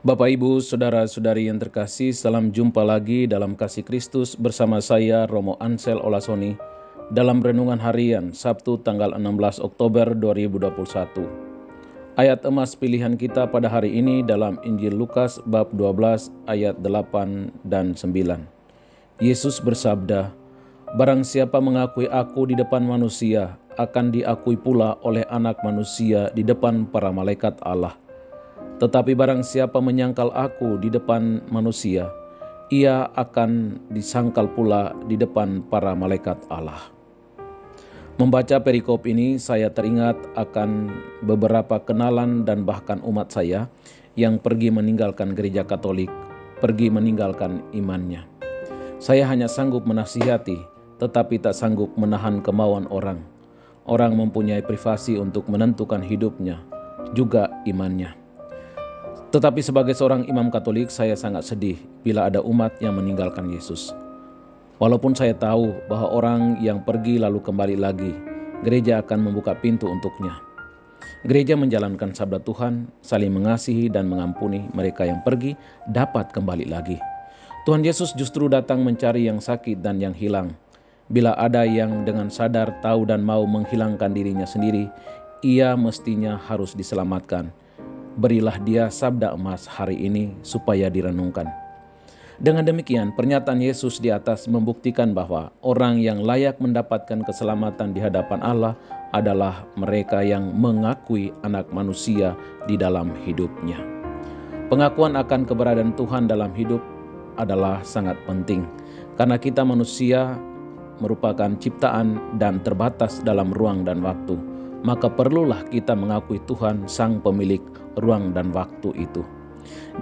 Bapak, Ibu, Saudara-saudari yang terkasih, salam jumpa lagi dalam kasih Kristus bersama saya Romo Ansel Olasoni dalam Renungan Harian Sabtu tanggal 16 Oktober 2021. Ayat emas pilihan kita pada hari ini dalam Injil Lukas bab 12 ayat 8 dan 9. Yesus bersabda, "Barang siapa mengakui aku di depan manusia, akan diakui pula oleh Anak Manusia di depan para malaikat Allah. Tetapi barang siapa menyangkal aku di depan manusia, ia akan disangkal pula di depan para malaikat Allah." Membaca perikop ini, saya teringat akan beberapa kenalan dan bahkan umat saya yang pergi meninggalkan gereja Katolik, pergi meninggalkan imannya. Saya hanya sanggup menasihati, tetapi tak sanggup menahan kemauan orang. Orang mempunyai privasi untuk menentukan hidupnya, juga imannya. Tetapi sebagai seorang imam Katolik, saya sangat sedih bila ada umat yang meninggalkan Yesus. Walaupun saya tahu bahwa orang yang pergi lalu kembali lagi, gereja akan membuka pintu untuknya. Gereja menjalankan sabda Tuhan, saling mengasihi dan mengampuni mereka yang pergi dapat kembali lagi. Tuhan Yesus justru datang mencari yang sakit dan yang hilang. Bila ada yang dengan sadar tahu dan mau menghilangkan dirinya sendiri, ia mestinya harus diselamatkan. Berilah dia sabda emas hari ini supaya direnungkan. Dengan demikian, pernyataan Yesus di atas membuktikan bahwa orang yang layak mendapatkan keselamatan di hadapan Allah adalah mereka yang mengakui Anak Manusia di dalam hidupnya. Pengakuan akan keberadaan Tuhan dalam hidup adalah sangat penting, karena kita manusia merupakan ciptaan dan terbatas dalam ruang dan waktu. Maka perlulah kita mengakui Tuhan sang pemilik ruang dan waktu itu.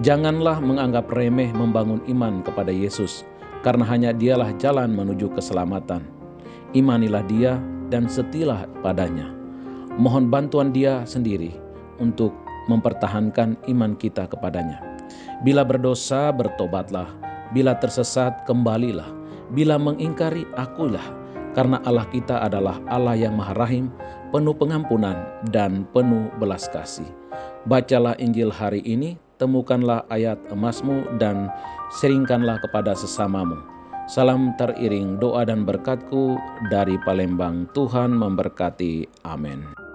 Janganlah menganggap remeh membangun iman kepada Yesus, karena hanya dialah jalan menuju keselamatan. Imanilah dia dan setilah padanya. Mohon bantuan dia sendiri untuk mempertahankan iman kita kepadanya. Bila berdosa, bertobatlah. Bila tersesat, kembalilah. Bila mengingkari, akuilah. Karena Allah kita adalah Allah yang Maha Rahim, penuh pengampunan dan penuh belas kasih. Bacalah Injil hari ini, temukanlah ayat emasmu dan sharingkanlah kepada sesamamu. Salam teriring doa dan berkatku dari Palembang. Tuhan memberkati. Amin.